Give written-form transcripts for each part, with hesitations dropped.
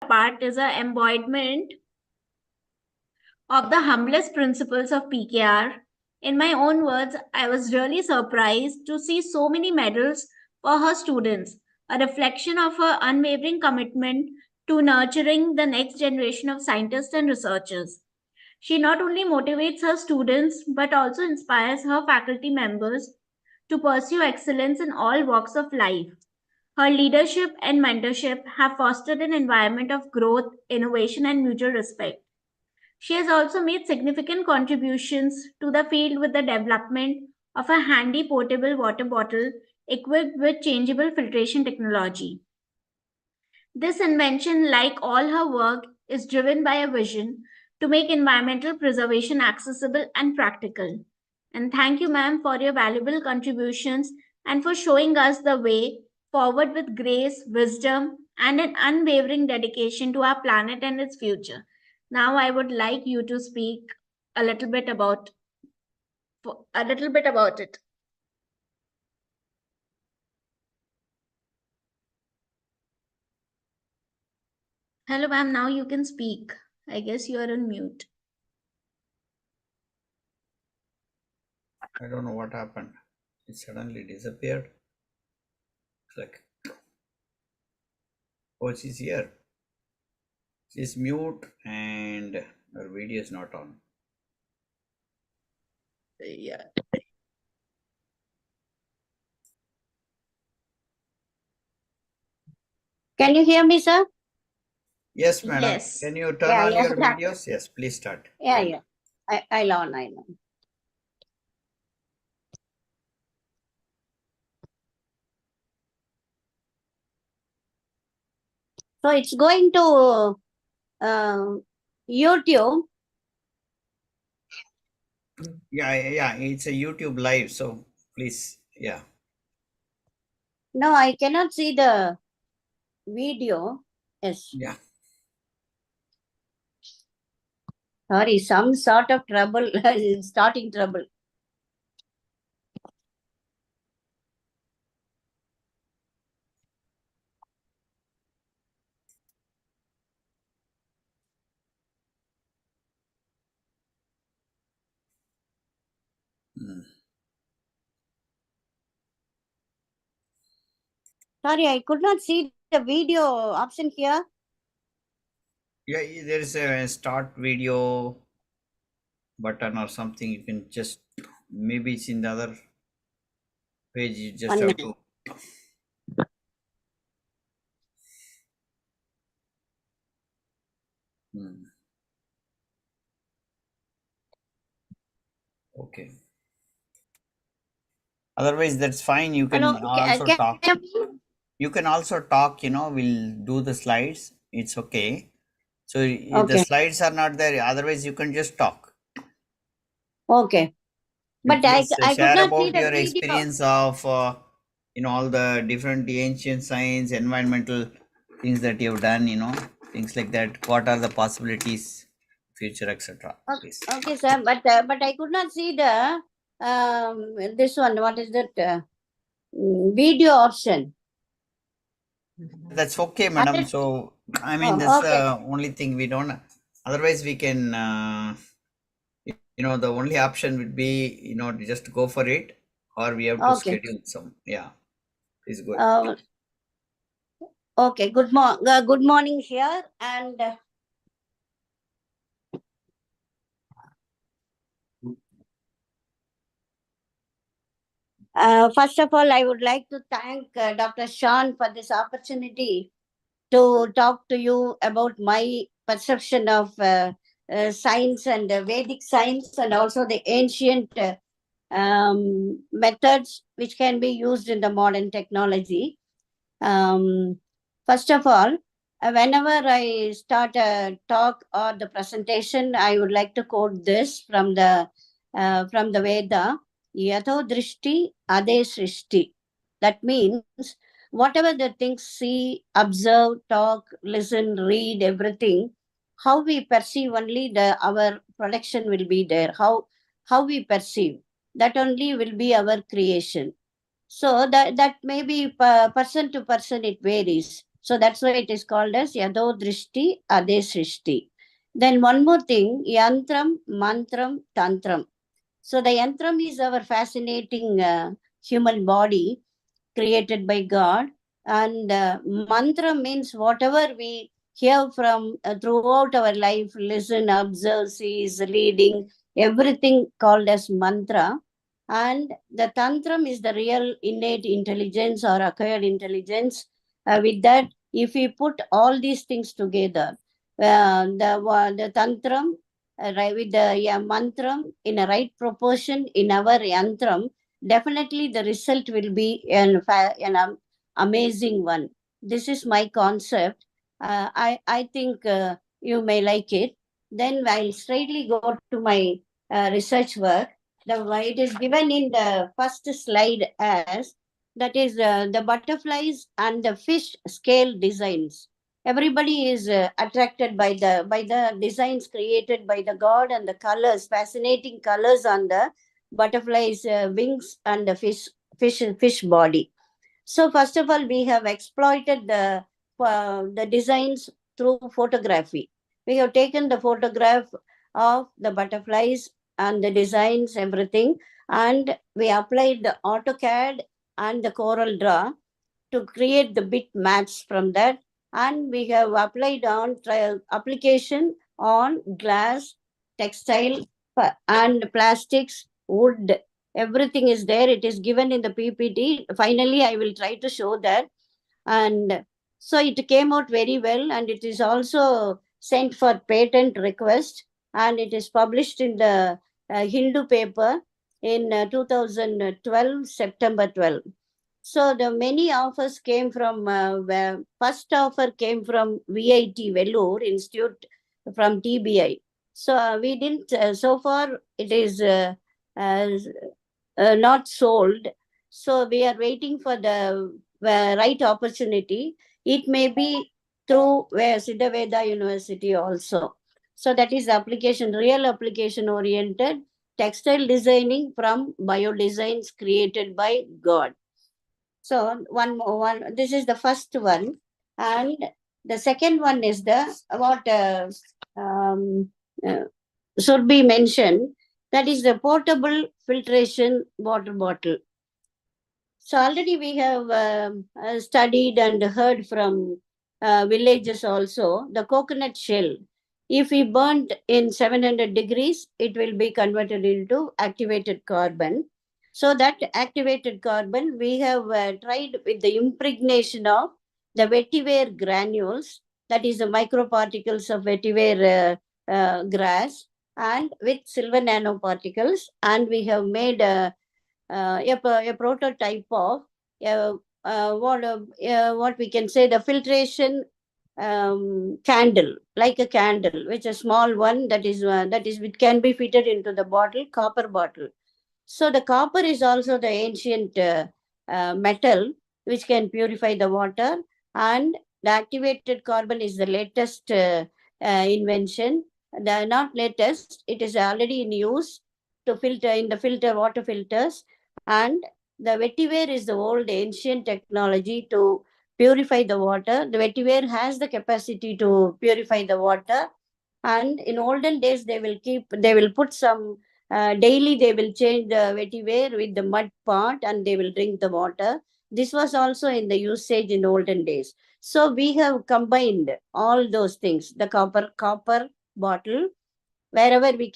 apart is an embodiment of the humblest principles of PKR. In my own words, I was really surprised to see so many medals for her students, a reflection of her unwavering commitment to nurturing the next generation of scientists and researchers. She not only motivates her students but also inspires her faculty members to pursue excellence in all walks of life. Her leadership and mentorship have fostered an environment of growth, innovation, and mutual respect. She has also made significant contributions to the field with the development of a handy portable water bottle equipped with changeable filtration technology. This invention, like all her work, is driven by a vision to make environmental preservation accessible and practical. And thank you, ma'am, for your valuable contributions and for showing us the way forward with grace, wisdom, and an unwavering dedication to our planet and its future. Now, I would like you to speak a little bit about it. Hello, ma'am. Now you can speak. I guess you are on mute. I don't know what happened. It suddenly disappeared. It's like, oh, she's here. She's mute and her video is not on. Yeah. Can you hear me, sir? Yes, madam. Yes. Can you turn on your videos? Yes, please start. Yeah. I'll on. So it's going to YouTube. Yeah, it's a YouTube live, so please, yeah. No, I cannot see the video. Yes. Yeah. Sorry, some sort of trouble, starting trouble. Sorry, I could not see the video option here. Yeah, there is a start video button or something. You can just, maybe it's in the other page. You just have to. Okay. Otherwise, that's fine. You can also talk. You can also talk, we'll do the slides. It's okay. So if the slides are not there, otherwise you can just talk. Okay. But I share could not about see the your video. experience of, all the different ancient science, environmental things that you've done, things like that. What are the possibilities, future, etc. Okay, sir. But I could not see the this one. What is that video option? That's okay, madam. So I mean, that's the only thing we don't. Otherwise, we can. The only option would be, just go for it, or we have to schedule some. Yeah, please go. Okay. Good morning here, and first of all, I would like to thank Dr. Sean for this opportunity to talk to you about my perception of science and Vedic science, and also the ancient methods which can be used in the modern technology. First of all, whenever I start a talk or the presentation, I would like to quote this from the Veda: "Yatho drishti ade srishti." That means whatever the things see, observe, talk, listen, read, everything, how we perceive only our production will be there. How we perceive, that only will be our creation. So that may be person to person, it varies. So that's why it is called as Yado Drishti Ade Srishti. Then one more thing, Yantram, Mantram, Tantram. So the yantram is our fascinating human body created by God, and mantra means whatever we hear from throughout our life, listen, observe, see, is leading, everything called as mantra. And the tantram is the real innate intelligence or acquired intelligence. With that, if we put all these things together, the tantram right, with the mantram in a right proportion in our yantram, definitely the result will be an amazing one. This is my concept. I think you may like it. Then I'll straightly go to my research work. It is given in the first slide as that is the butterflies and the fish scale designs. Everybody is attracted by the designs created by the god and the colors, fascinating colors on the butterflies wings and the fish body. So first of all, we have exploited the designs through photography. We have taken the photograph of the butterflies and the designs, everything, and we applied the AutoCAD and the Corel Draw to create the bit maps from that, and we have applied on application on glass, textile, and plastics, wood. Everything is there. It is given in the PPT. Finally, I will try to show that. And so it came out very well, and it is also sent for patent request, and it is published in the Hindu paper in 2012, September 12. So the many offers came from where first offer came from VIT Vellore Institute from TBI. So we didn't so far it is uh, not sold. So we are waiting for the right opportunity. It may be through where Siddha-Vetha University also. So that is application, real application oriented textile designing from bio designs created by God. So one more one. This is the first one, and the second one is the what um, uh, should be mentioned. That is the portable filtration water bottle. So already we have studied and heard from villages also the coconut shell. If we burnt in 700 degrees, it will be converted into activated carbon. So that activated carbon, we have tried with the impregnation of the vetiver granules, that is the microparticles of vetiver grass, and with silver nanoparticles, and we have made a prototype of what we can say the filtration candle, like a candle, which a small one that is which can be fitted into the bottle, copper bottle. So the copper is also the ancient metal which can purify the water, and the activated carbon is the latest invention. The not latest, it is already in use to filter in the filter water filters, and the vetiver is the old ancient technology to purify the water. The vetiver has the capacity to purify the water, and in olden days they will put some daily they will change the vetiver with the mud pot and they will drink the water. This was also in the usage in olden days. So we have combined all those things. The copper bottle, wherever we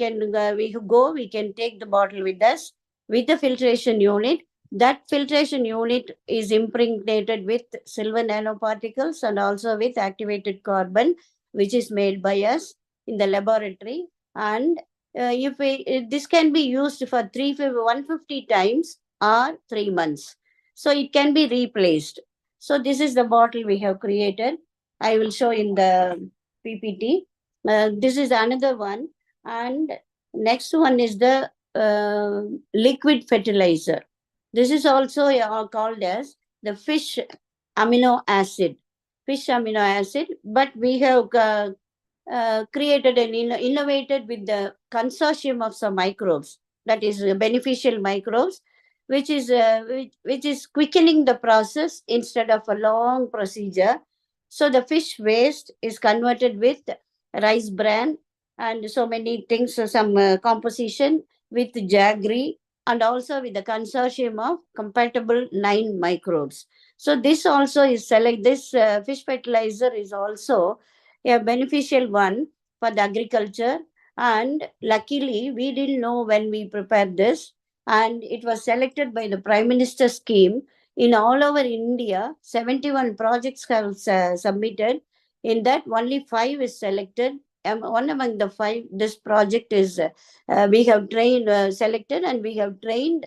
go, we can take the bottle with us with the filtration unit. That filtration unit is impregnated with silver nanoparticles and also with activated carbon, which is made by us in the laboratory. And this can be used for 150 times or 3 months. So it can be replaced. So this is the bottle we have created. I will show in the PPT. This is another one. And next one is the liquid fertilizer. This is also called as the fish amino acid. Fish amino acid, but we have created and innovated with the consortium of some microbes, that is beneficial microbes, which is quickening the process instead of a long procedure. So the fish waste is converted with rice bran and so many things, some composition with jaggery and also with the consortium of compatible 9 microbes. So this also is select this fish fertilizer is also a beneficial one for the agriculture. And luckily, we didn't know when we prepared this, and it was selected by the Prime Minister scheme in all over India. 71 projects have submitted. In that, only 5 is selected. One among the 5, this project is we have trained, selected, and we have trained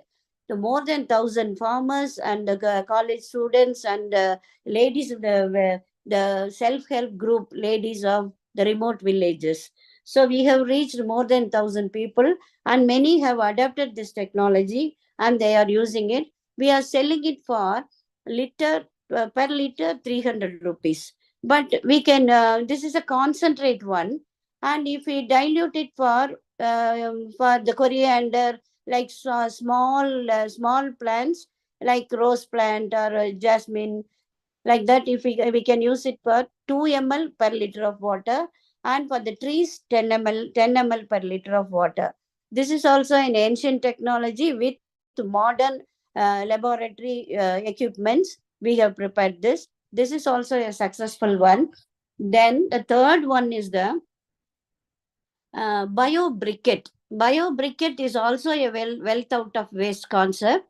to more than 1,000 farmers and college students and ladies of the self-help group ladies of the remote villages. So we have reached more than 1,000 people, and many have adopted this technology and they are using it. We are selling it for liter per liter 300 rupees. But we can this is a concentrate one, and if we dilute it for the coriander, like small plants like rose plant or jasmine, like that, if we can use it for 2 ml per liter of water, and for the trees 10 ml per liter of water. This is also an ancient technology with modern laboratory equipments. We have prepared this. This is also a successful one. Then the third one is the bio-briquette. Bio-briquette is also a wealth out of waste concept.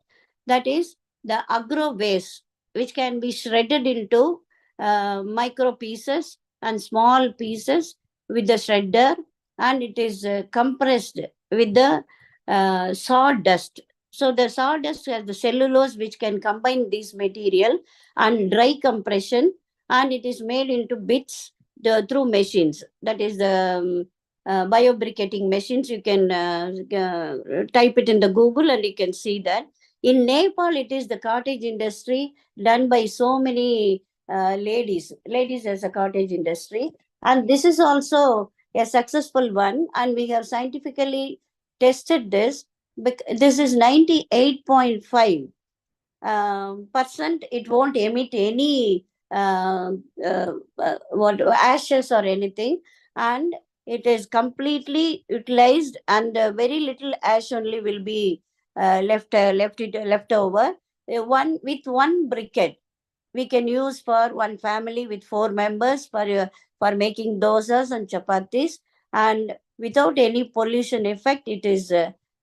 That is the agro waste, which can be shredded into micro pieces and small pieces with the shredder, and it is compressed with the sawdust. So the sawdust has the cellulose which can combine this material and dry compression, and it is made into bits through machines. That is the biobriquetting machines. You can type it in the Google and you can see that. In Nepal, it is the cottage industry done by so many ladies as a cottage industry. And this is also a successful one. And we have scientifically tested this. This is 98.5 percent. It won't emit any what ashes or anything, and it is completely utilized, and very little ash only will be left over. One briquette we can use for one family with 4 members for making dosas and chapatis, and without any pollution effect. It is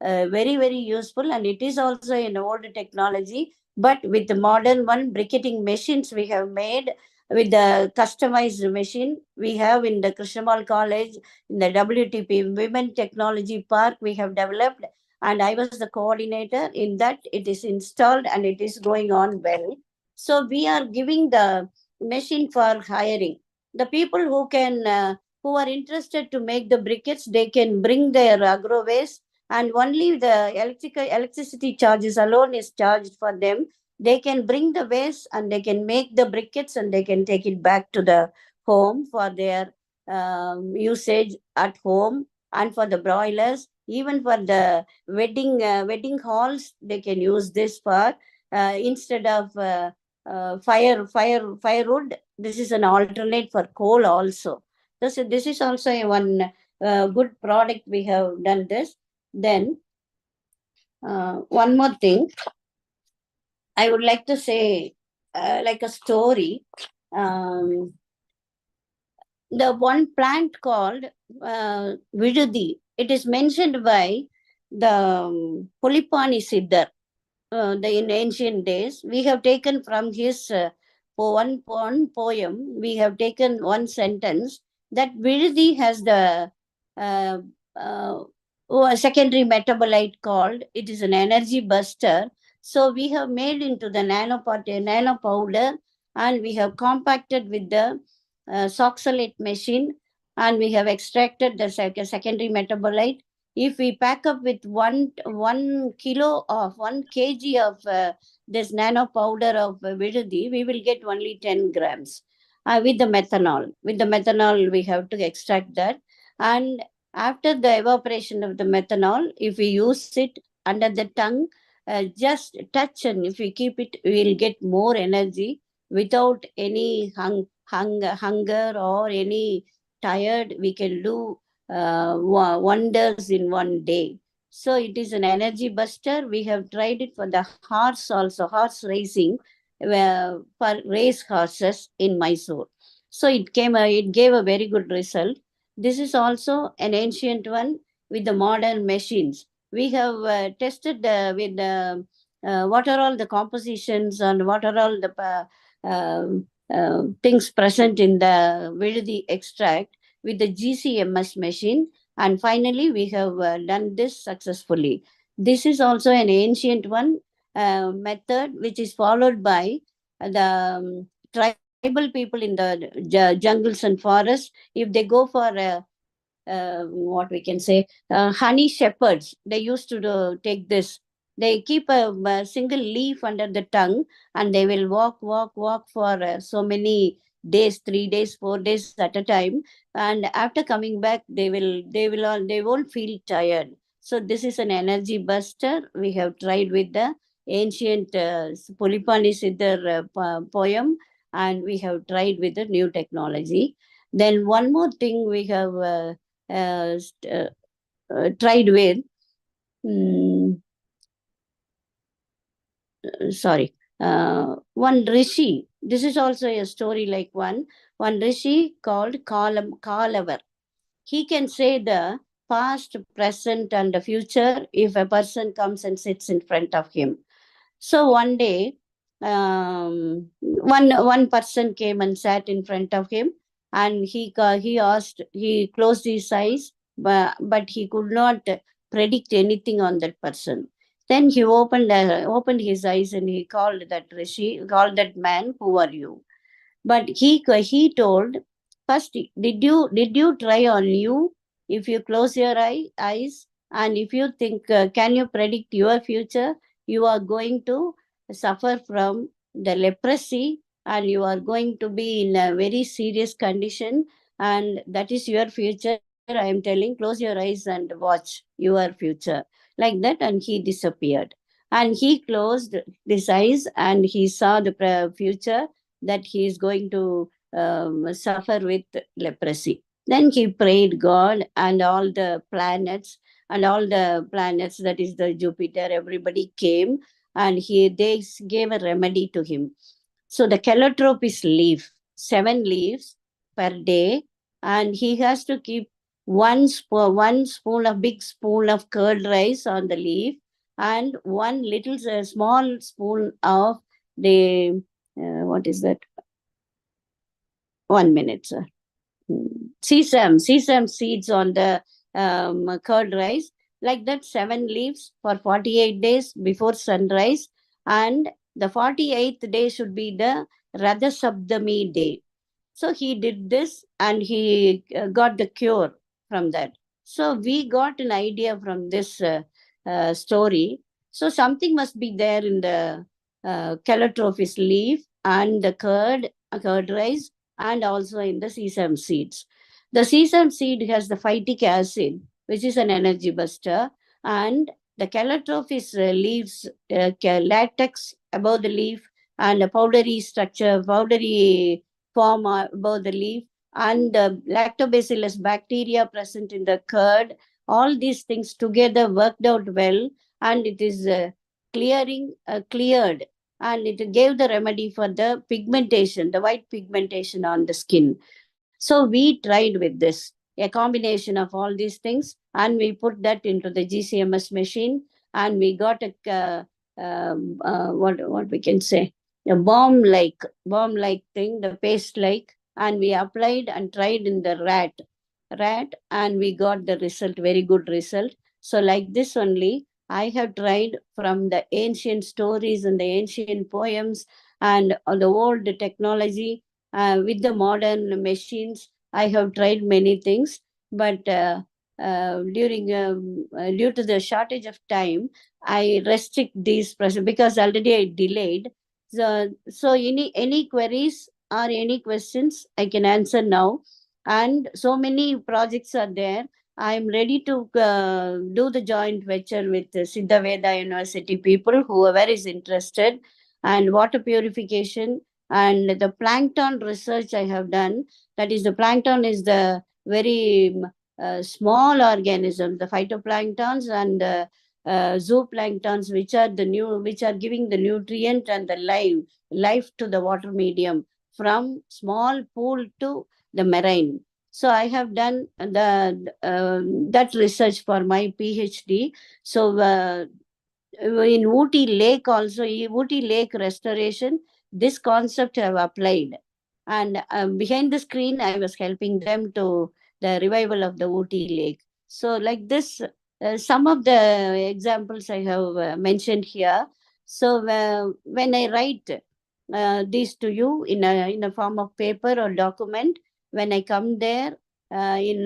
very useful, and it is also an old technology, but with the modern one briquetting machines we have made with the customized machine we have in the Krishnamall College, in the WTP Women Technology Park we have developed, and I was the coordinator in that. It is installed and it is going on well. So we are giving the machine for hiring. The people who are interested to make the briquettes, they can bring their agro waste, and only the electricity charges alone is charged for them. They can bring the waste and they can make the briquettes and they can take it back to the home for their usage at home, and for the broilers, even for the wedding halls, they can use this for instead of firewood. This is an alternate for coal also. This is also a one good product we have done this. Then one more thing I would like to say, like a story. Um, the one plant called Vidudi, it is mentioned by the Pulipani Siddhar, in ancient days. We have taken from his one poem, we have taken one sentence that Viridi has the uh, uh, a secondary metabolite called, it is an energy buster. So we have made into the nano powder, and we have compacted with the soxalate machine, and we have extracted the secondary metabolite. If we pack up with one kilo of 1 kg of this nano powder of Vidudi, we will get only 10 grams with the methanol. With the methanol, we have to extract that. And after the evaporation of the methanol, if we use it under the tongue, just touch, and if we keep it, we will get more energy without any hunger or any tired, we can do wonders in one day. So it is an energy buster. We have tried it for the horse also, horse racing, for race horses in Mysore. So it gave a very good result. This is also an ancient one with the modern machines. We have tested with what are all the compositions and what are all the things present in the Vidudi extract with the GCMS machine. And finally, we have done this successfully. This is also an ancient one method which is followed by the tribal people in the jungles and forests. If they go for what we can say, honey shepherds, they used to take this. They keep a single leaf under the tongue, and they will walk for so many days, 3 days, 4 days at a time. And after coming back, they won't feel tired. So this is an energy buster. We have tried with the ancient Pulipani Siddhar poem, and we have tried with the new technology. Then one more thing we have tried with. mm, Sorry, one rishi. This is also a story like one rishi called Kalavar. He can say the past, present, and the future if a person comes and sits in front of him. So one day, one person came and sat in front of him, and he closed his eyes, but he could not predict anything on that person. Then he opened his eyes, and he called that rishi, called that man, "Who are you?" But he told, first, did you try on you? If you close your eyes, and if you think, can you predict your future? You are going to suffer from the leprosy, and you are going to be in a very serious condition, and that is your future. I am telling, close your eyes and watch your future. Like that, and he disappeared. And he closed his eyes, and he saw the future, that he is going to suffer with leprosy. Then he prayed God, and all the planets, that is the Jupiter, everybody came, and they gave a remedy to him. So the calotropis is leaf, 7 leaves per day, and he has to keep one spoon, a big spoon of curd rice on the leaf, and one little small spoon of the what is that? 1 minute, sir. Sesame seeds on the curd rice. Like that, 7 leaves for 48 days before sunrise. And the 48th day should be the Radha Sabdami day. So he did this, and he got the cure from that. So we got an idea from this story. So something must be there in the calotropis leaf and the curd rice, and also in the sesame seeds. The sesame seed has the phytic acid, which is an energy buster, and the calotropis leaves latex above the leaf, and a powdery structure, powdery form above the leaf, and the lactobacillus bacteria present in the curd. All these things together worked out well, and it is cleared, and it gave the remedy for the pigmentation, the white pigmentation on the skin. So we tried with this, a combination of all these things, and we put that into the GCMS machine, and we got a what we can say, a bomb like thing, the paste like, and we applied and tried in the rat, and we got the result, very good result. So like this only, I have tried from the ancient stories and the ancient poems, and the old technology with the modern machines. I have tried many things, but due to the shortage of time, I restrict these because already I delayed. So any queries or any questions I can answer now, and so many projects are there. I am ready to do the joint venture with the Siddha-Vetha University people, whoever is interested, and water purification And the plankton research I have done, that is, the plankton is the very small organism, the phytoplanktons and zooplanktons, which are giving the nutrient and the life to the water medium from small pool to the marine. So I have done that research for my PhD. So in Ooty Lake also, Ooty Lake restoration, this concept I have applied. And behind the screen, I was helping them to the revival of the Ooty Lake. So like this, some of the examples I have mentioned here. So when I write these to you in a form of paper or document, when I come there in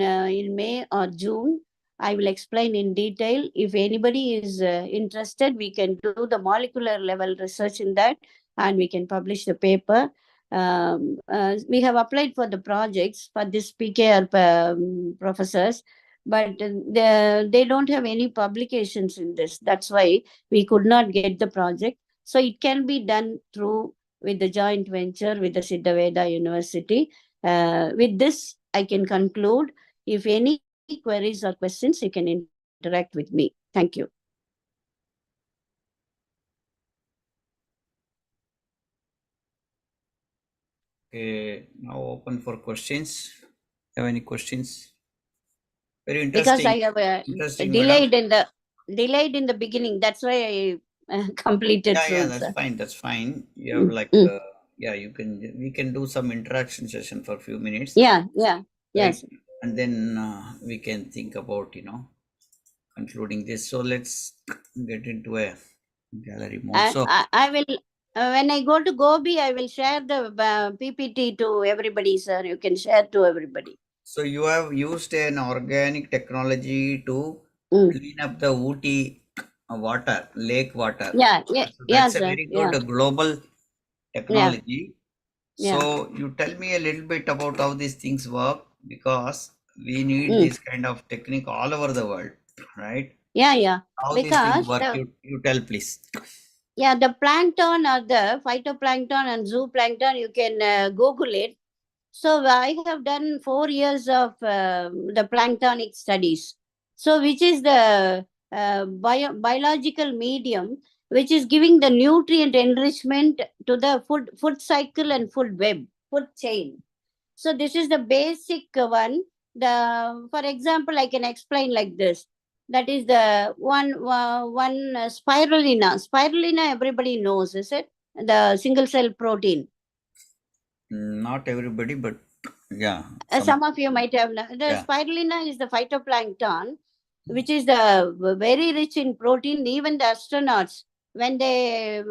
May or June, I will explain in detail. If anybody is interested, we can do the molecular level research in that, and we can publish the paper. We have applied for the projects for this PKR professors, but they don't have any publications in this. That's why we could not get the project. So it can be done through with the joint venture with the Siddha-Vetha University. With this, I can conclude. If any queries or questions, you can interact with me. Thank you. Okay, now open for questions. Have any questions? Very Because interesting. I have Interesting, delayed madam. in the beginning. That's why I completed Yeah, soon, that's sir. fine. That's fine. You have like, Mm. yeah, we can do some interaction session for a few minutes, Yeah, right? yes. And then we can think about, concluding this. So let's get into a gallery mode. So, I will, when I go to Gobi, I will share the PPT to everybody, sir. You can share to everybody. so you have used an organic technology to clean up the Ooty water, lake water. Yeah, So yeah, that's a sir. very Yeah, good global yeah, technology. yeah. So you tell me a little bit about how these things work, because we need this kind of technique all over the world, right? Yeah. How these things Because work, you tell please. the plankton or the phytoplankton and zooplankton, you can Google it. So I have done 4 years of the planktonic studies. So which is the biological medium which is giving the nutrient enrichment to the food cycle and food chain. So this is the basic one. For example, I can explain like this. That is the one spirulina. Spirulina, everybody knows, is it? The single cell protein. Not everybody, but yeah, Some of you might have known. The yeah. spirulina is the phytoplankton, which is the very rich in protein. Even the astronauts, when they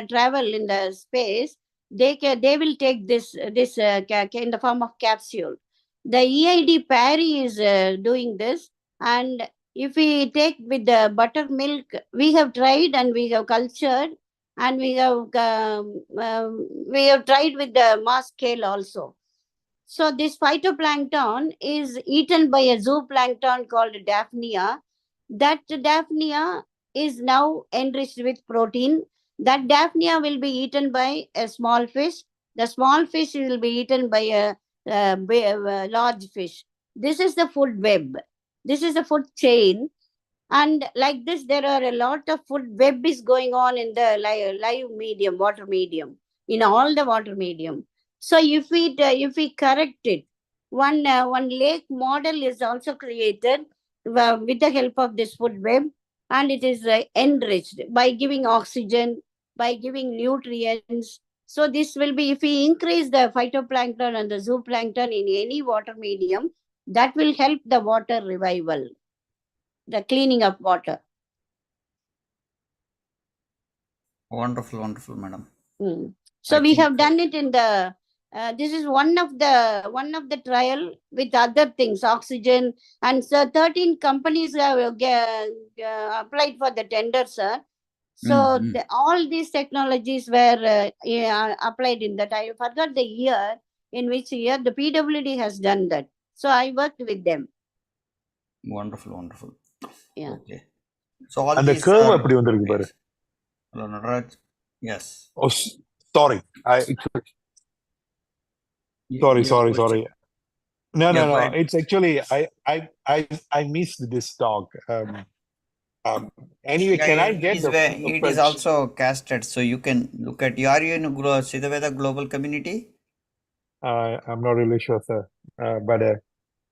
travel in the space, they will take this in the form of capsule. The EID Parry is doing this, and if we take with the buttermilk, we have tried and we have cultured, and we have tried with the mass scale also. So this phytoplankton is eaten by a zooplankton called Daphnia. That Daphnia is now enriched with protein. That Daphnia will be eaten by a small fish. The small fish will be eaten by a large fish. This is the food web. This is the food chain. And like this, there are a lot of food web is going on in the live medium, water medium, in all the water medium. So if we correct it, one lake model is also created with the help of this food web, and it is enriched by giving oxygen, by giving nutrients. So this will be, if we increase the phytoplankton and the zooplankton in any water medium, that will help the water revival, the cleaning of water. Wonderful, madam. So I we think have done it in the. This is one of the trial with other things, oxygen, and so 13 companies have applied for the tender, sir. So all these technologies were applied in that. I forgot the year, in which year the PWD has done that. So I worked with them. Wonderful. Yeah. Okay. So all அந்த these curve அப்படி வந்திருக்கு பாரு. Hello, Nataraj. Yes. Sorry. Sorry. No. It's actually I missed this talk. Anyway, can I get it is also casted, so you can look at. Are you in Siddha-Vetha global community? I'm not really sure, sir. But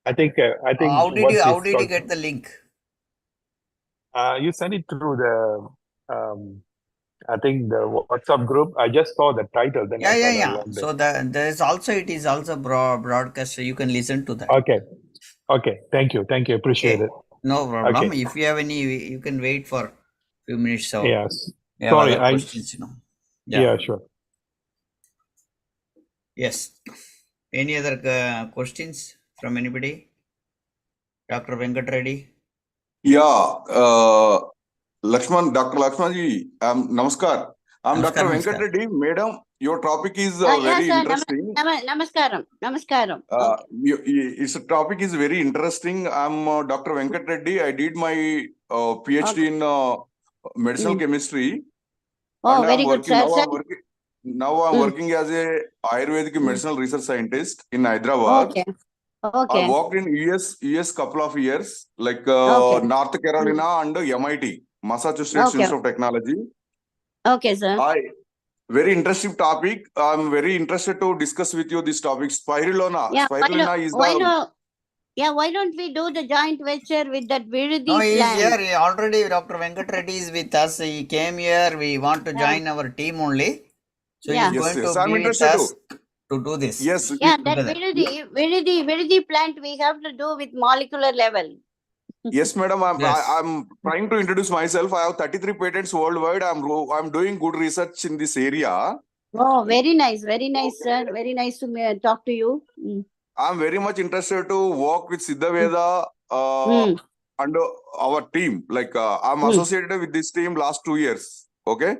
I think. How did you get the link? You sent it through the. I think the WhatsApp group. I just saw the title. Then Yeah. So it is also broadcast. So you can listen to that. Okay. Thank you. Appreciate it. No problem. Okay. If you have any, you can wait for a few minutes. So yes. Sorry, questions, Yeah, sure. Yes. Any other questions from anybody? Dr. Venkat Reddy? Yeah. Dr. Lakshmanji, namaskar. I'm Dr. Venkat Reddy. Madam, your topic is very interesting. Namaskaram. Its topic is very interesting. I'm Dr. Venkat Reddy. I did my PhD in medicinal chemistry. Oh, very good, sir. Now I'm working as a Ayurvedic medicinal research scientist in Hyderabad. Okay. I worked in US couple of years, like North Carolina and MIT, Massachusetts Institute of Technology. Okay, sir. Very interesting topic. I'm very interested to discuss with you this topic. Spirulina. Why don't we do the joint venture with that Viridi No, he is plant? here. Already Dr. Venkat Reddy is with us. He came here. We want to join our team only. So he's going to be with us to do this. Yes. Yeah, that Viridi plant we have to do with molecular level. Yes, madam. I'm trying to introduce myself. I have 33 patents worldwide. I'm doing good research in this area. Oh, very nice, sir. Very nice to talk to you. I'm very much interested to work with Siddha-Vetha and our team. Like I'm associated with this team last 2 years. Okay.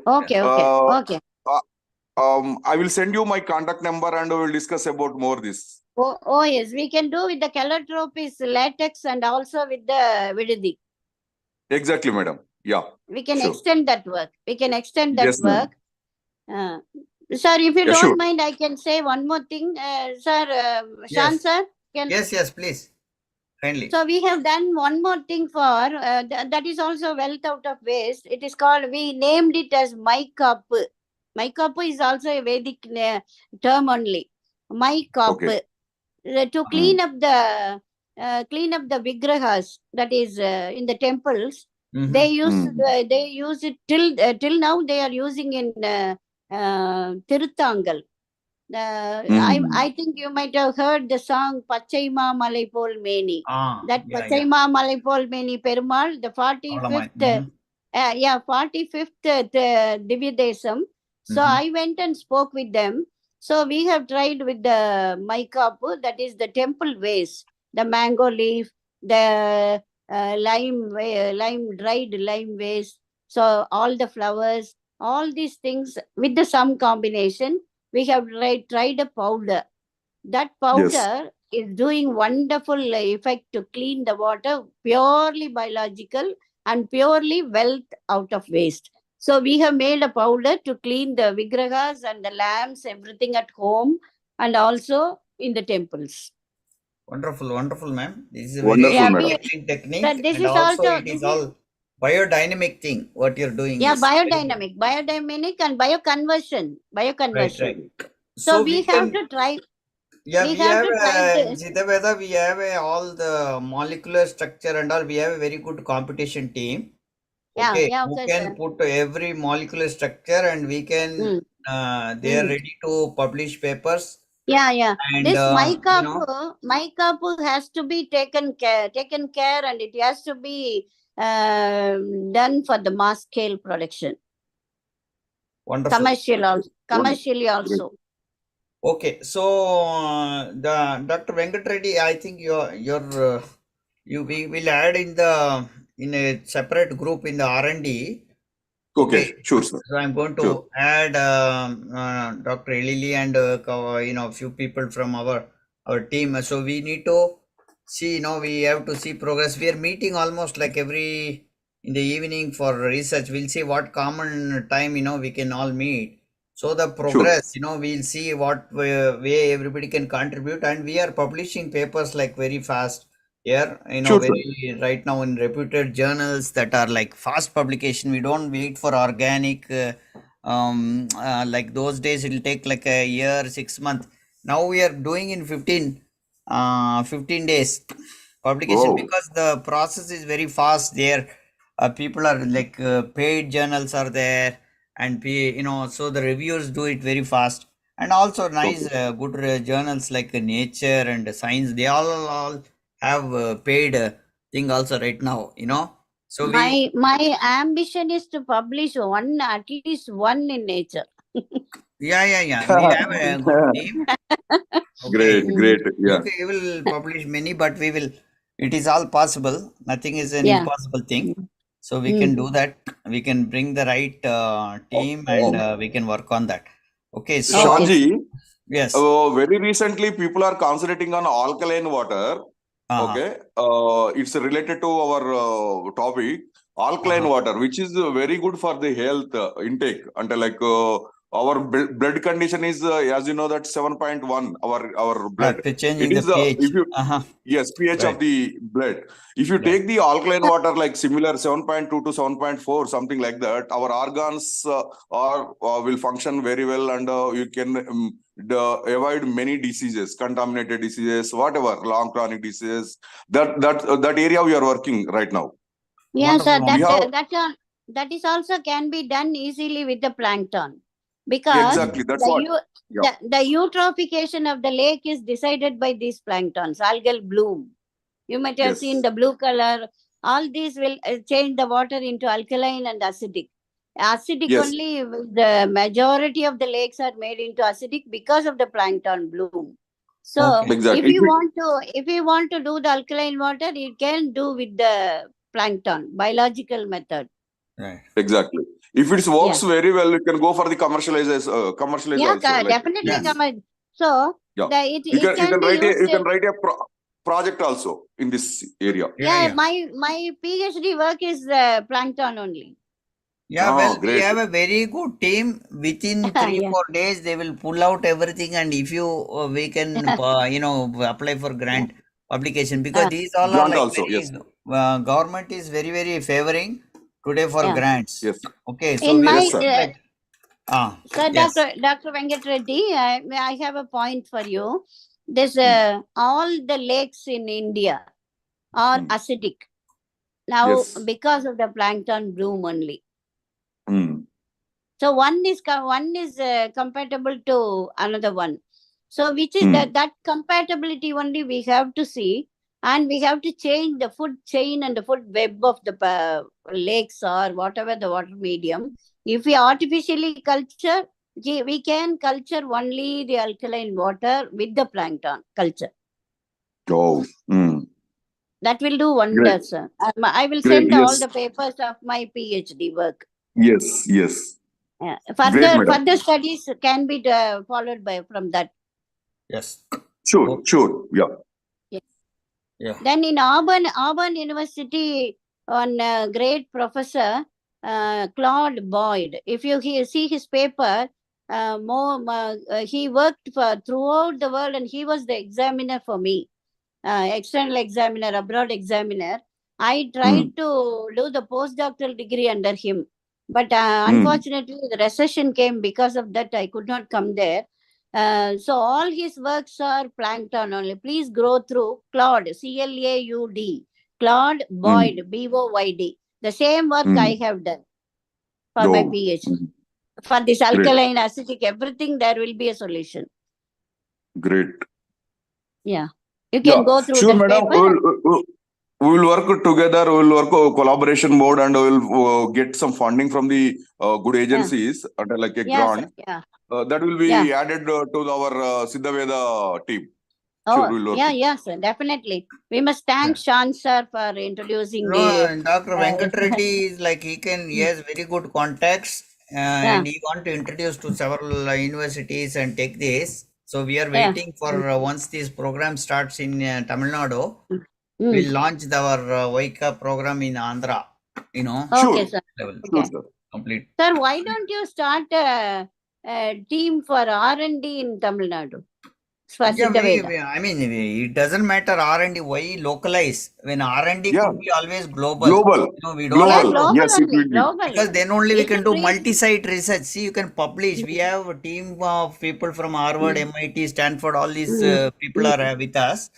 I will send you my contact number and we will discuss about more this. Oh yes, we can do with the calotropis latex and also with the Viridi. Exactly, madam. Yeah. We can extend that work. Work. Sir, if you don't mind, I can say one more thing. Sir, Shan sir? Yes, please. Kindly. So we have done one more thing for, that is also wealth out of waste. It is called, we named it as Maikapu. Maikapu is also a Vedic term only. Maikapu. To clean up the vigrahas, that is in the temples. They use it till now. They are using in Tiruthangal. I think you might have heard the song Pachaima Malaipol Meni. Pachaima Malaipol Meni Perumal, the 45th 45th Divya Desam. So I went and spoke with them. So we have tried with the Maikapu, that is the temple waste, the mango leaf, the dried lime waste. So all the flowers, all these things with the some combination, we have tried a powder. That powder is doing wonderful effect to clean the water, purely biological and purely wealth out of waste. So we have made a powder to clean the vigrahas and the lamps, everything at home and also in the temples. Wonderful, ma'am. This is a very interesting technique. And it is all biodynamic thing, what you're doing. Yeah, biodynamic and bioconversion. Right. So we have to try. Yeah, we have in Siddha-Vetha, we have all the molecular structure and all. We have a very good competition team. Who can put every molecular structure and we can, they are ready to publish papers. Yeah. And, this Maikapu has to be taken care and it has to be done for the mass scale production. Wonderful. Commercially also. Okay, so the Dr. Venkat Reddy, I think we will add in a separate group in the R&D. Okay, sure, sir. So I'm going to add Dr. Elili and a few people from our team. So we need to see, we have to see progress. We are meeting almost like in the evening for research. We'll see what common time we can all meet. So the progress, we'll see what way everybody can contribute, and we are publishing papers like very fast here, Sure, sir. very right now in reputed journals that are like fast publication. We don't wait for organic, like those days it'll take like a year, 6 months. Now we are doing in 15 days publication, Wow. because the process is very fast there. People are like paid journals are there, and so the reviewers do it very fast. And also nice Okay. good journals like Nature and Science, they all have paid thing also right now, so My ambition is to publish at least one in Nature. yeah, we have a good team. Okay. Great. Yeah. Okay, we will publish many, but it is all possible. Nothing is an Yeah. impossible thing. So we can do that. We can bring the right team, and we can work on that. Okay. So, Shahji, yes. very recently people are concentrating on alkaline water. Okay. It's related to our topic, alkaline water, which is very good for the health intake. Until like our blood condition is, as you know, that 7.1. Our blood. Changing It the is pH. if you yes, pH Right. of the blood. If you take the alkaline water like similar 7.2 to 7.4, something like that, our organs will function very well, and you can avoid many diseases, contaminated diseases, whatever, long chronic diseases. That area we are working right now. Yeah, sir. Wonderful. That is also can be done easily with the plankton, because Exactly. That's what. the eutrophication of the lake is decided by these planktons, algal bloom. You might have seen the blue color. All these will change the water into alkaline and acidic. Acidic only, the majority of the lakes are made into acidic because of the plankton bloom. So Exactly. if you want to do the alkaline water, you can do with the plankton, biological method. Right. Exactly. If it works very well, you can go for the commercialization. Yeah, Also, definitely. So you can write a project also in this area. Yeah. My PhD work is plankton only. Yeah, well, we have a very good team. Within 3-4 days, they will pull out everything, and if we can, apply for grant application, because these all are like also, government is very, very favoring today for grants. Yes. Okay, so in we my sir, Dr. Venkat Reddy, I have a point for you. This all the lakes in India are acidic now because of the plankton bloom only. So one is compatible to another one. So which is that compatibility only we have to see, and we have to change the food chain and the food web of the lakes or whatever the water medium. If we artificially culture, we can culture only the alkaline water with the plankton culture. Oh. That will do wonders, sir. I will send all the papers of my PhD work. Yes. Further studies can be followed from that. Yes. Sure. Yeah. Then in Auburn University, on great professor Claude Boyd. If you see his paper, he worked throughout the world, and he was the examiner for me, external examiner, abroad examiner. I tried to do the postdoctoral degree under him, but unfortunately the recession came. Because of that, I could not come there. So all his works are plankton only. Please go through Claude, Claud, Claude Boyd, Boyd. The same work I have done for my PhD. For this alkaline, acidic, everything, there will be a solution. Great. Yeah. You can go through the paper. We will work together. We will work collaboration mode, and we will get some funding from the good agencies under like a grant. That will be added to our Siddha-Vetha team. Sir, definitely. We must thank Shan sir for introducing Dr. Venkat Reddy is like he has very good contacts, and he want to introduce to several universities and take this. So we are waiting for once this program starts in Tamil Nadu, we'll launch our Vaika program in Andhra. Okay, sir. Sure, sir. Complete. Sir, why don't you start team for R&D in Tamil Nadu. For Yeah, Siddha-Vetha. I mean, it doesn't matter R&D. Why localize when R&D Yeah, could be always global? global, We don't Yeah, have global. to, global Yes, it only. will be. Global. because then only we It can will do reach. multi-site research. See, you can publish. We have a team of people from Harvard, MIT, Stanford. All these people are with us.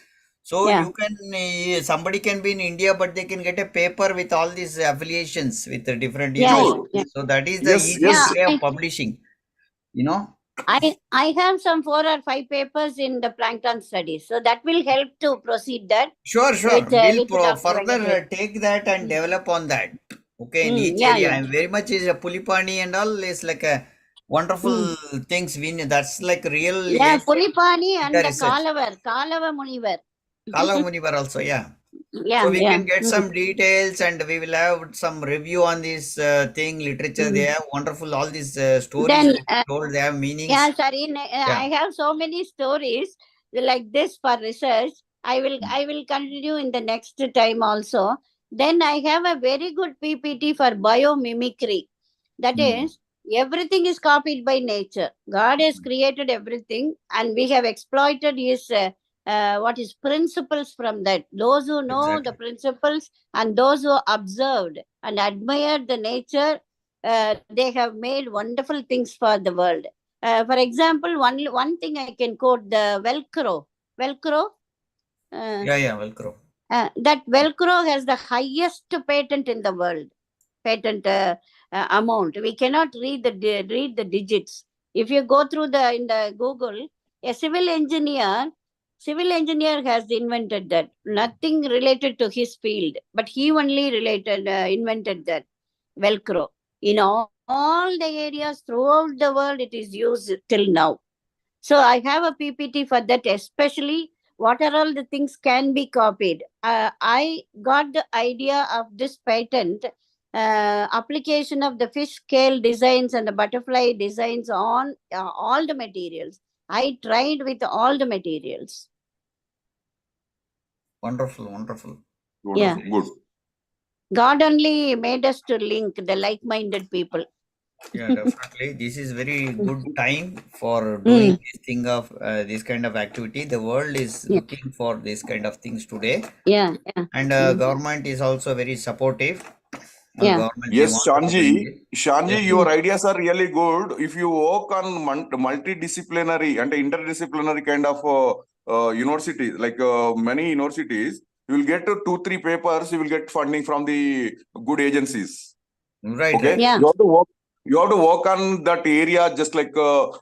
So Yeah. you can somebody can be in India, but they can get a paper with all these affiliations with the different Yeah, universities. yeah. So that is the Yes, easiest yes. way of publishing. I have some 4 or 5 papers in the plankton studies, so that will help to proceed that. Sure. With Dr. Further Venkateswaran. take that and develop on that. Okay, in each Yeah, area. yeah. I'm very much is a Pulipani and all is like a wonderful things. That's like real Yeah, age Pulipani and the research. Kalava Munivar. Kala Munivar also, yeah. Yeah, So we yeah. can get some details and we will have some review on this thing, literature. They have wonderful, all these stories Then, that told, they have meanings. yeah, sorry, Yeah. I have so many stories like this for research. I will continue in the next time also. Then I have a very good PPT for biomimicry. That is, everything is copied by nature. God has created everything, and we have exploited his what is principles from that. Those who know the principles and those who observed and admired the nature, they have made wonderful things for the world. For example, one thing I can quote: the Velcro. Velcro. Velcro. That Velcro has the highest patent in the world. Patent amount. We cannot read the digits. If you go through in the Google, a civil engineer has invented that. Nothing related to his field, but he only invented that Velcro. In all the areas throughout the world, it is used till now. So I have a PPT for that, especially what are all the things can be copied. I got the idea of this patent application of the fish scale designs and the butterfly designs on all the materials. I tried with all the materials. Wonderful. Yeah. Good. God only made us to link the like-minded people. Yeah, definitely. This is very good time for doing this thing of this kind of activity. The world is looking for this kind of things today. Yeah. And government is also very supportive. Government, Yes, Shanji, your Mm. ideas are really good. If you work on multidisciplinary and interdisciplinary kind of universities, like many universities, you will get 2-3 papers. You will get funding from the good agencies. Right. Okay. Yeah. You have to work on that area. Just like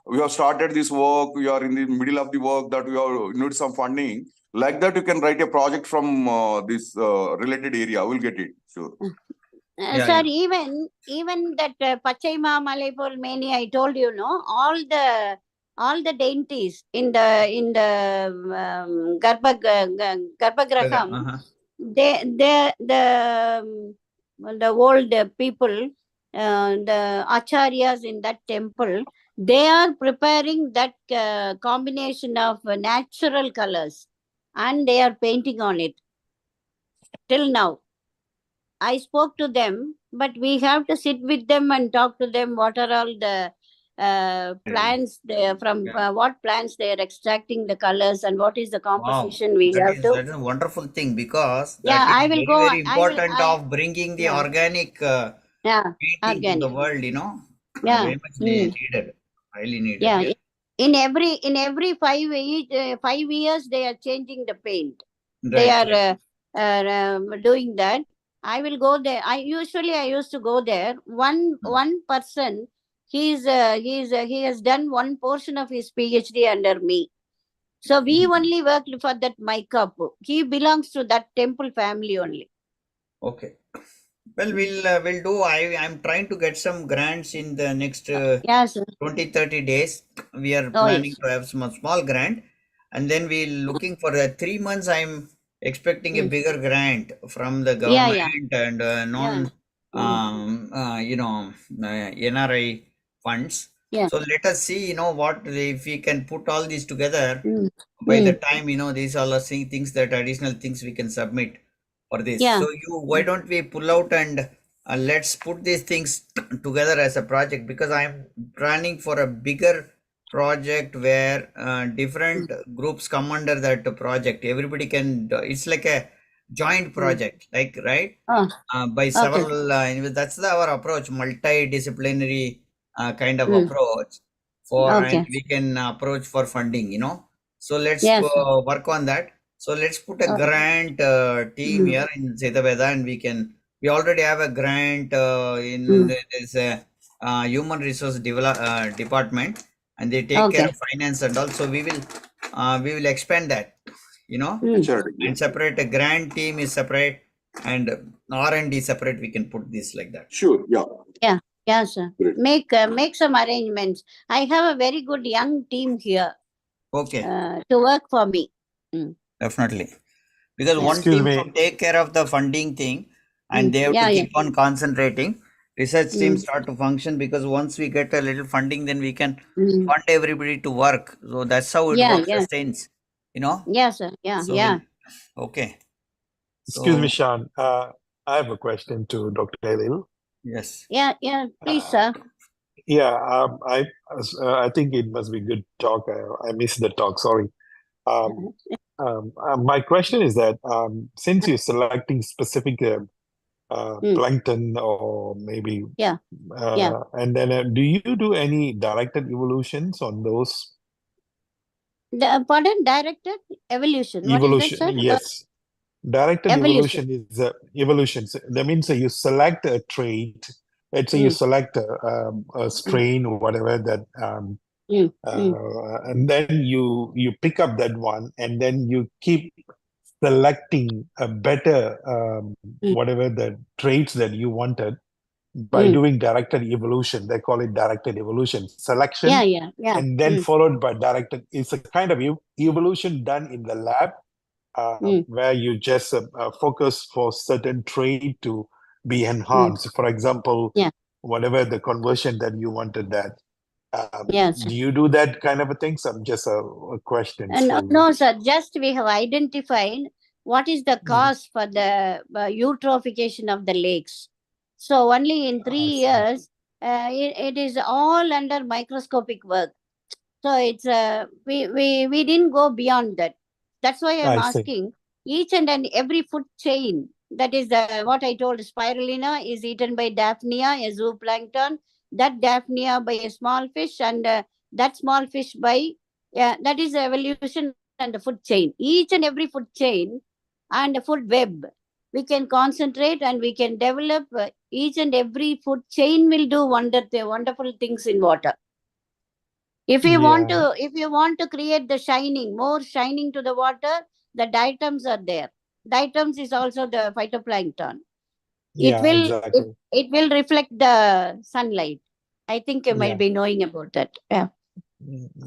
we have started this work, we are in the middle of the work that we need some funding. Like that, you can write a project from this related area. We'll get it. Sure. Sir, even that Pachaima Malaipur Mani, I told you, no, all the dainties in the Garbhagraham, the old people, the acharyas in that temple, they are preparing that combination of natural colors, and they are painting on it till now. I spoke to them, but we have to sit with them and talk to them. What are all the plants what plants they are extracting the colors, and what is the composition we have to. That is a wonderful thing, because Yeah, that I is will very, go. very important of bringing the organic painting to the organic. world, Yeah. very much needed, highly needed. Yeah. In every 5 years, they are changing the paint. They are doing that. I will go there. I used to go there. One person, he has done one portion of his PhD under me. So we only worked for that Maikap. He belongs to that temple family only. Okay. Well, we'll do. I'm trying to get some grants in the next 20-30 days. We are planning to have some small grant, and then we're looking for 3 months. I'm expecting a bigger grant from the government and NRI funds. So let us see, what if we can put all these together. By the time, these are all things that additional things we can submit for this. So why don't we pull out and let's put these things together as a project, because I'm planning for a bigger project where different groups come under that project. Everybody can, it's like a joint project, like, right? Oh, By okay. several, that's our approach, multidisciplinary kind of Mm. approach for, and Okay. we can approach for funding, So let's Yes, sir. work on that. So let's put a Oh. grant team here in Siddha-Vetha, and we already have a grant in this human resource department, and they take care Okay. of finance and also we will expand that, Sure. and separate. A grant team is separate and R&D separate. We can put this like that. Sure. Yeah. Yeah. Yeah, sir. Great. Make some arrangements. I have a very good young team here Okay, to work for me. definitely. Because Yeah. one Excuse team me. should take care of the funding thing, and they have Yeah, to yeah. keep on concentrating. Research teams Mm. start to function, because once we get a little funding, then we can Mm. fund everybody to work. So that's how it Yeah, works, yeah. sustains, Yeah, sir. Yeah, So yeah. okay. Excuse me, So Sean. I have a question to Dr. Halil. yes. Yeah, yeah. Please, Uh, sir. yeah, I think it must be good talk. I missed the talk. Sorry. My question is that since you're selecting specific plankton or maybe Yeah, yeah. and then do you do any directed evolutions on those Pardon, directed evolution. What is that, evolution? sir? Yes, directed Evolution. evolution is evolution. So that means that you select a trait. Let's say you select a strain or whatever that and then you pick up that one and then you keep selecting a better whatever the traits that you wanted by doing directed evolution. They call it directed evolution. Selection Yeah, yeah, yeah. and then followed by directed. It's a kind of evolution done in the lab where you just focus for certain trait to be enhanced. For example, Yeah. whatever the conversion that you wanted that. Yes. Do you do that kind of a thing? Some just a questions for you. No, sir. Just we have identified what is the cause for the eutrophication of the lakes. So only in 3 years, it is all under microscopic work. So it's we didn't go beyond that. That's why I'm asking each and every food chain. That is what I told. Spirulina is eaten by Daphnia, a zooplankton. That Daphnia by a small fish, and that small fish by that is evolution and the food chain. Each and every food chain and the food web. We can concentrate and we can develop each and every food chain will do wonderful things in water. If you want to create the shining, more shining to the water, the diatoms are there. Diatoms is also the phytoplankton. Exactly. It will reflect the sunlight. I think you might Yeah. be knowing about that. Yeah.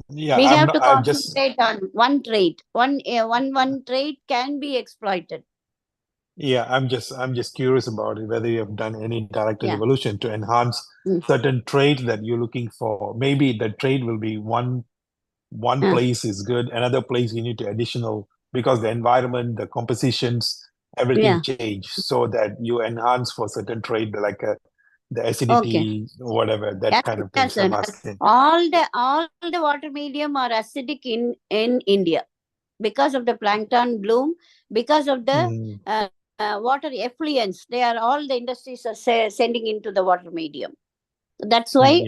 Yeah. We have to concentrate on one trait. One trait can be exploited. Yeah, I'm just curious about it, whether you have done any directed evolution to enhance certain traits that you're looking for. Maybe the trait will be one place is good, another place you need to additional because the environment, the compositions, everything change so that you enhance for certain trait like the acidity, whatever that kind of thing. So I'm asking. All the water medium are acidic in India because of the plankton bloom, because of the water effluents. They are all the industries are sending into the water medium. That's why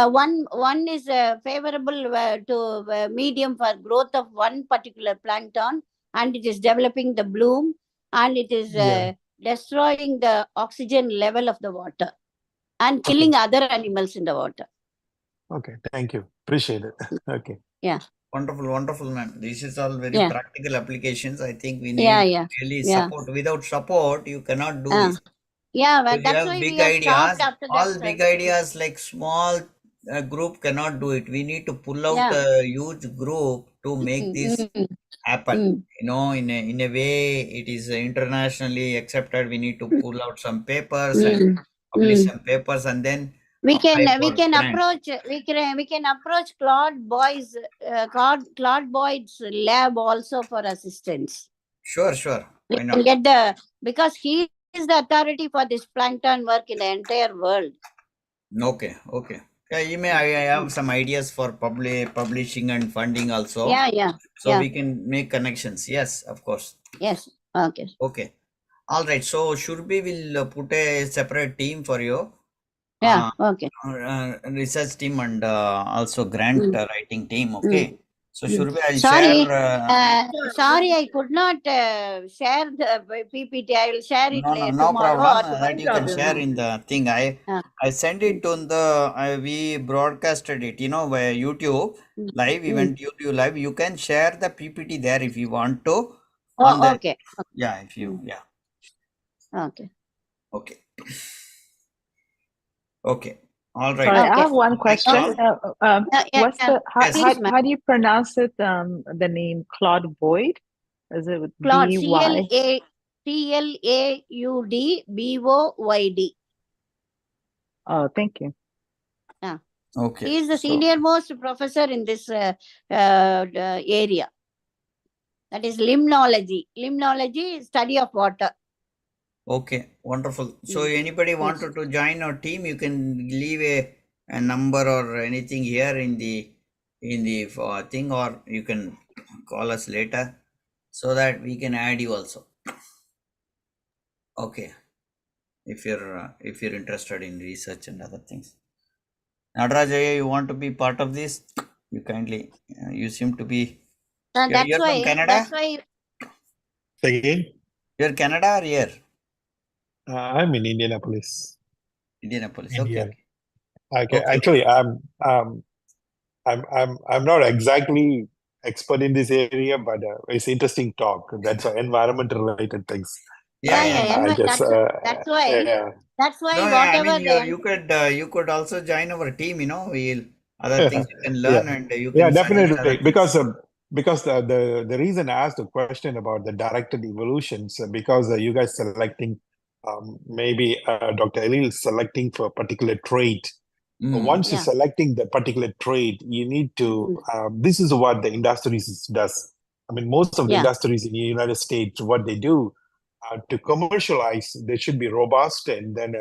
one is favorable to medium for growth of one particular plankton, and it is developing the bloom, and it is destroying the oxygen level of the water and killing other animals in the water. Okay, thank you. Appreciate it. Okay. Yeah. Wonderful, ma'am. This is all very practical applications. I think we need really support. Without support, you cannot do this. Yeah, well, if that's you why have big we are ideas, stopped after all that. big ideas like small group cannot do it. We need to pull out a huge group to make this happen. In a way, it is internationally accepted. We need to pull out some papers and publish some papers, and then we can grants. approach Claude Boyd's lab also for assistance. Sure. Why not? We can get because he is the authority for this plankton work in the entire world. Okay. Yeah, you may. I have some ideas for publishing and funding also. Yeah. So we can make connections. Yes, of course. Yes. Okay. Okay. All right. So Shurbi will put a separate team for you. Yeah. Okay. Research team and also grant writing team. Okay. So Shurbi, I'll Sorry, share. sorry, I could not share the PPT. I will share it No tomorrow problem. or That you can share in the thing. I send it on the we broadcasted it. Via YouTube live, even YouTube live. You can share the PPT there if you want to. On the okay. yeah, if you Okay. Okay. All right. Sorry, I Okay. have one question. What's the Yes, how do you pronounce it? The name Claude Boyd? Is it with Claude, B-Y? CLAUDBOYD. Oh, thank you. Yeah. Okay. He is the senior most professor in this area. That is limnology. Limnology is study of water. Okay, wonderful. So anybody wanted to join our team, you can leave a number or anything here in the thing, or you can call us later so that we can add you also. Okay, if you're interested in research and other things. Nadarajaya, you want to be part of this? You kindly. You seem to be. You're from Canada. That's why. Say again? You're Canada or here? I'm in Indianapolis. Indianapolis. India. Okay. Actually, I'm not exactly expert in this area, but it's interesting talk. That's environment related things. Yeah. That's why. yeah. That's why No, whatever I mean, you could also join our team. We'll other things you can learn and you can definitely suggest because the reason I asked the question about the directed evolutions because you guys selecting maybe Dr. Elil is selecting for a particular trait. Once you're selecting the particular trait, you need to. This is what the industries does. I mean, most of the industries in the United States, what they do to commercialize, they should be robust, and then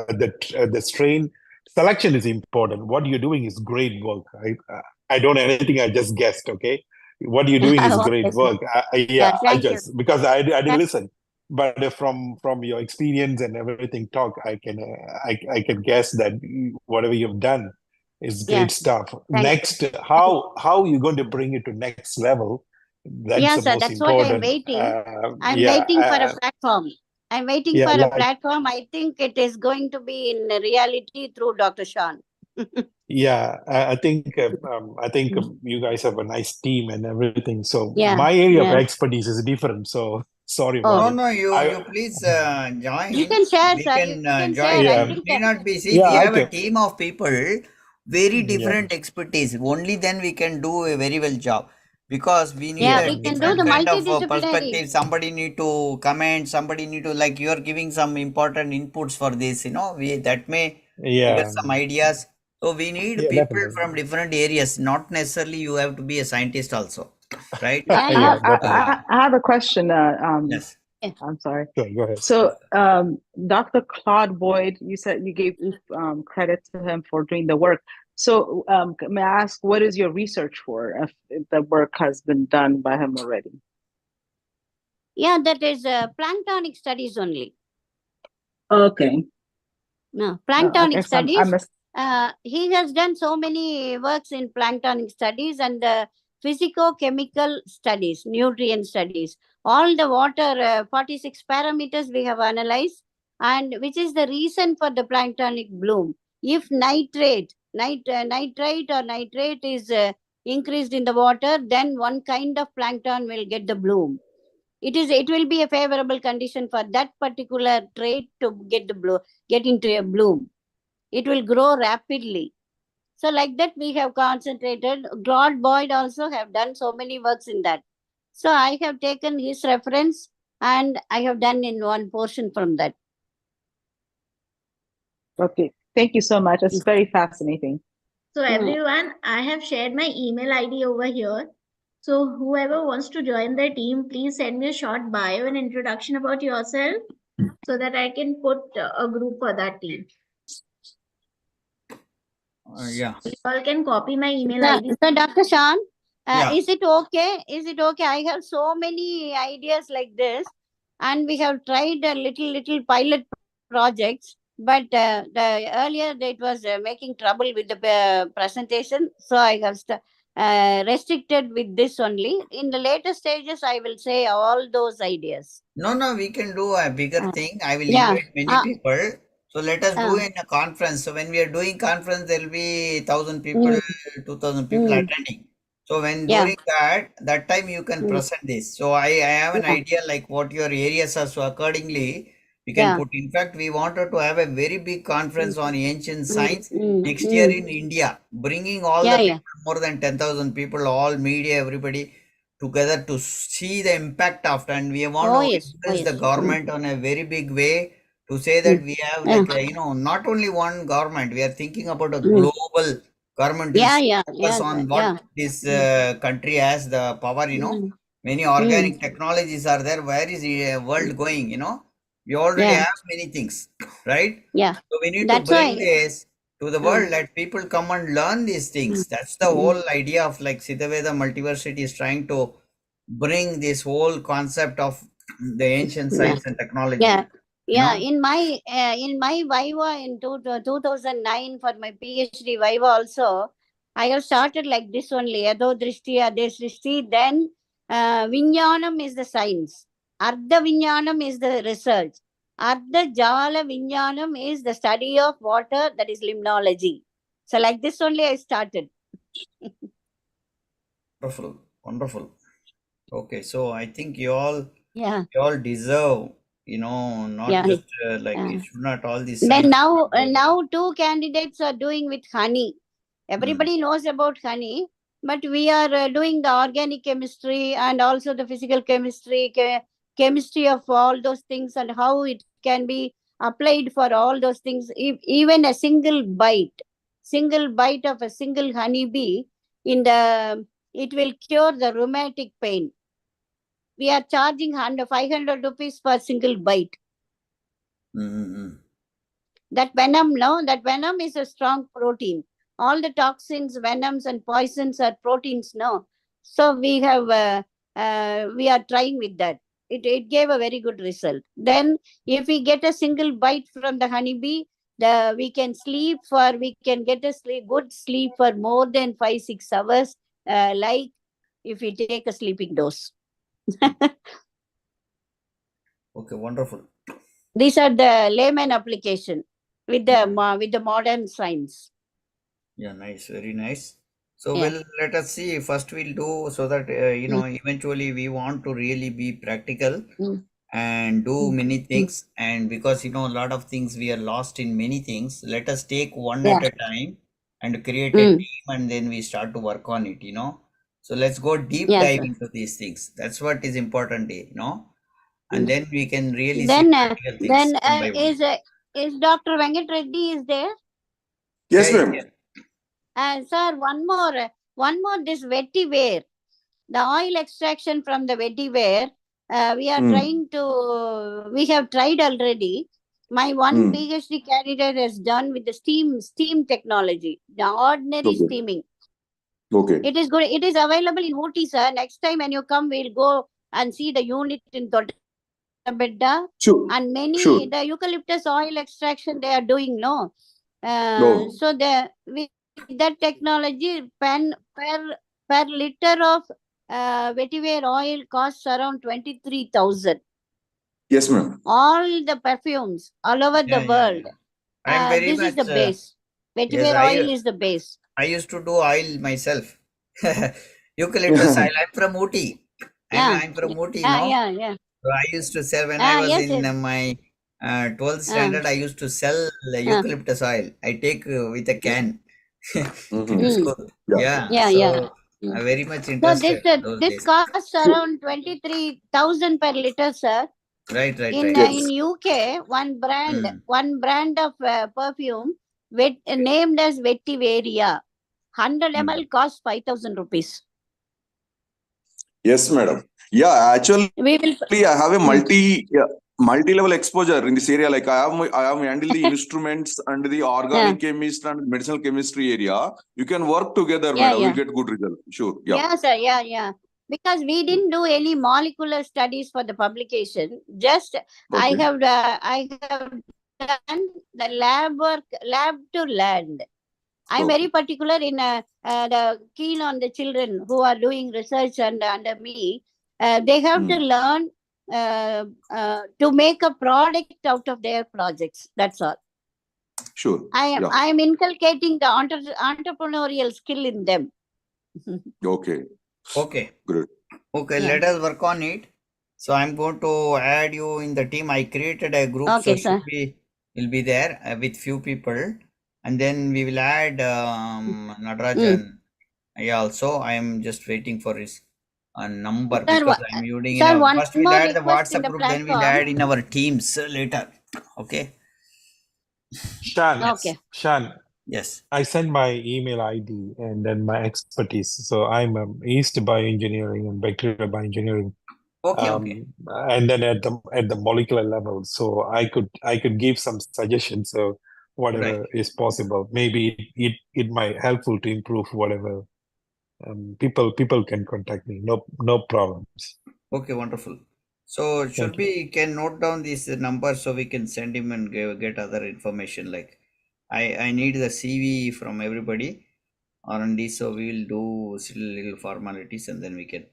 the strain selection is important. What you're doing is great work. I don't know anything. I just guessed. Okay, what you're doing is great work. Because I didn't listen. But from your experience and everything talk, I can guess that whatever you've done is great stuff. Next, how you going to bring it to next level? That's the most that's important. what I'm waiting. I'm waiting for a platform. I'm waiting for a platform. I think it is going to be in reality through Dr. Sean. I think you guys have a nice team and everything. So my area of expertise is different. So sorry about it. No, you please join. You can share, we sir. can join. Share. It may not be. See, we have a team of people, very different expertise. Only then we can do a very well job. Because we need a different kind of perspective. Somebody need to comment. Somebody need to, like, you are giving some important inputs for this. That may give us some ideas. So we need people from different areas. Not necessarily you have to be a scientist also, right? I have a question. Yes. I'm sorry. Sure, go ahead. So, Dr. Claude Boyd, you said you gave credit to him for doing the work. So, may I ask, what is your research for if the work has been done by him already? Yeah, that is planktonic studies only. Okay. No, planktonic studies. He has done so many works in planktonic studies and physico-chemical studies, nutrient studies. All the water, 46 parameters we have analyzed, and which is the reason for the planktonic bloom. If nitrate or nitrate is increased in the water, then one kind of plankton will get the bloom. It will be a favorable condition for that particular trait to get into a bloom. It will grow rapidly. So like that we have concentrated. Claude Boyd also have done so many works in that. So I have taken his reference and I have done in one portion from that. Okay, thank you so much. It's very fascinating. So everyone, I have shared my email ID over here. So whoever wants to join the team, please send me a short bio and introduction about yourself. so that I can put a group for that team. Yeah. You all can copy my email So, ID. so Dr. Shan, Yeah. is it okay? Is it okay? I have so many ideas like this, and we have tried a little pilot projects, but the earlier it was making trouble with the presentation, so I have restricted with this only. In the later stages, I will say all those ideas. No, we can do a bigger thing. I will Yeah. invite many people. So let us do in a conference. So when we are doing conference, there will be 1,000 people, 2,000 people attending. So when doing that time you can present this. So I have an idea like what your areas are. So accordingly, we can put. In fact, we wanted to have a very big conference on ancient science next year in India, bringing all the people, more than 10,000 people, all media, everybody together to see the impact of, and we want to influence the government on a very big way to say that we have like not only one government, we are thinking about a global government is focus on what this country has the power, many organic technologies are there. Where is the world going? We already have many things, right? So we need to bring this to the world, let people come and learn these things. That's the whole idea of like Siddha-Vetha Multiversity is trying to bring this whole concept of the ancient science and technology. In my Viva in 2009 for my PhD Viva also, I have started like this only. Yado Drishti, Ade Srishti. Then Vinyanam is the science. Ardha Vinyanam is the research. Ardha Jala Vinyanam is the study of water, that is limnology. So like this only I started. Wonderful. Okay, so I think you all deserve, not just it should not all these. Then now 2 candidates are doing with honey. Everybody knows about honey, but we are doing the organic chemistry and also the physical chemistry, chemistry of all those things and how it can be applied for all those things. If even a single bite of a single honeybee it will cure the rheumatic pain. We are charging 500 rupees per single bite. That venom is a strong protein. All the toxins, venoms and poisons are proteins, no? So we are trying with that. It gave a very good result. Then if we get a single bite from the honeybee, we can get a good sleep for more than 5-6 hours, like if we take a sleeping dose. Okay, wonderful. These are the layman application with the modern science. Yeah, nice, very nice. So let us see. First, we'll do so that eventually we want to really be practical and do many things. And because a lot of things we are lost in many things. Let us take one at a time and create a team, and then we start to work on it. So let's go deep dive into these things. That's what is important, and then we can really see practical things. Is Dr. Venkat Reddy is there? Yes, ma'am. Sir, one more, this vetiver, the oil extraction from the vetiver, we have tried already. My one PhD candidate has done with the steam technology, the ordinary steaming. Okay. It is good. It is available in Ooty, sir. Next time when you come, we'll go and see the unit in Totabedda. Sure. And the eucalyptus oil extraction they are doing, no? So with that technology, per liter of vetiver oil costs around 23,000. Yes, ma'am. All the perfumes all over the world. I'm very this much, is the base. Vetiver oil is the base. I used to do oil myself. Eucalyptus oil. I'm from Ooty. I'm from Ooty, So I used to sell when I was in my 12th standard. I used to sell eucalyptus oil. I take with a can to school. So I'm very much interested. So this costs around 23,000 per liter, sir. Right. In UK, one brand of perfume named as Vetiveria, 100 ml costs 5,000 rupees. Yes, madam. Yeah, actually, I have a multi-level exposure in this area. Like I have handled the instruments and the organic chemist and medicinal chemistry area. You can work together, madam. We'll get good result. Sure. Yeah. Yeah, sir. Yeah. Because we didn't do any molecular studies for the publication. Just I have done the lab work, lab to land. I'm very particular in the keen on the children who are doing research and under me. They have to learn to make a product out of their projects. That's all. Sure. I am inculcating the entrepreneurial skill in them. Okay. Great. Okay, let us work on it. So I'm going to add you in the team. I created a group, Okay, so will be there with few people, and then we will add Nadarajan. Yeah, also I am just waiting for his number, because I'm using first we'll add the WhatsApp group, then we'll add in our teams later. Okay. Shan. Okay. Shan. Yes. I send my email ID and then my expertise. So I'm yeast bioengineering and bacterial bioengineering. Okay. And then at the molecular level, so I could give some suggestions. So whatever is possible, maybe it might helpful to improve whatever. People can contact me. No problems. Okay, wonderful. So should we can note down these numbers so we can send him and get other information. Like I need the CV from everybody R&D, so we will do little formalities and then we can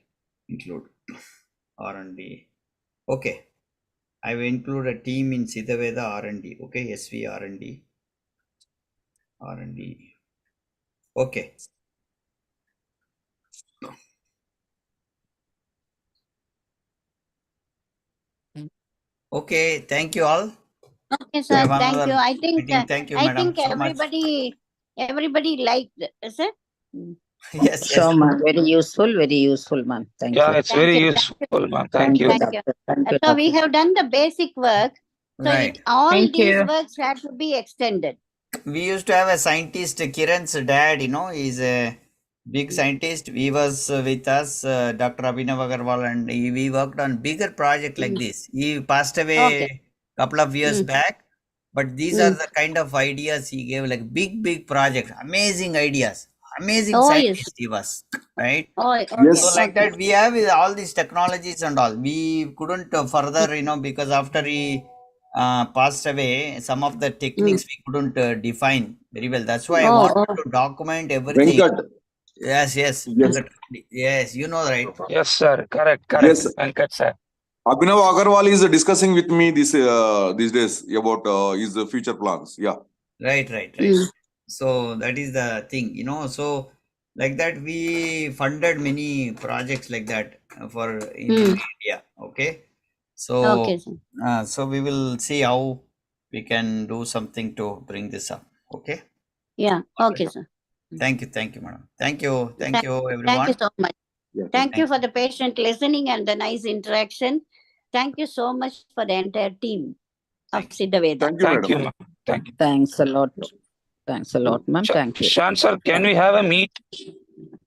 include R&D. Okay, I will include a team in Siddha-Vetha R&D. Okay, SV R&D. Okay. Okay, thank you all. Okay, sir. Thank you. I think thank you, I madam, think everybody liked it, is it? Yes. Sure, ma'am. Very useful, ma'am. Thank you. Yeah, it's very useful, ma'am. Thank you. Thank you. So we have done the basic work. So all these works had to be extended. We used to have a scientist, Kiran's dad, he's a big scientist. He was with us, Dr. Abhinav Agarwal, and we worked on bigger project like this. He passed away a couple of years back, but these are the kind of ideas he gave, like big projects, amazing ideas, amazing scientist he was, right? So like that, we have all these technologies and all. We couldn't further, because after he passed away, some of the techniques we couldn't define very well. That's why I wanted to document everything. Yes, you know, right? Yes, sir. Correct. Yes. Venkat, sir. Abhinav Agarwal is discussing with me these days about his future plans. Yeah. Right. So that is the thing, so like that we funded many projects like that for in India. Okay. So so we will see how we can do something to bring this up. Okay. Yeah. Okay, sir. Thank you, madam. Thank you, everyone. Thank you so much. Thank you for the patient listening and the nice interaction. Thank you so much for the entire team of Siddha-Vetha. Thank you, ma'am. Thank you. Thanks a lot. Thanks a lot, ma'am. Thank you. Shan, sir, can we have a meet?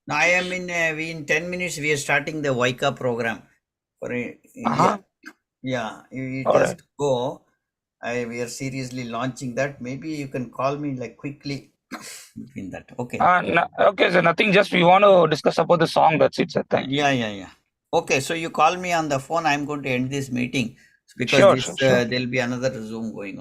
I am in 10 minutes. We are starting the WICA program for India. Yeah, you just go. We are seriously launching that. Maybe you can call me like quickly between that. Okay. Okay, sir. Nothing. Just we want to discuss about the song. That's it, sir. Thank you. Yeah. Okay, so you call me on the phone. I'm going to end this meeting because there will be another Zoom going on.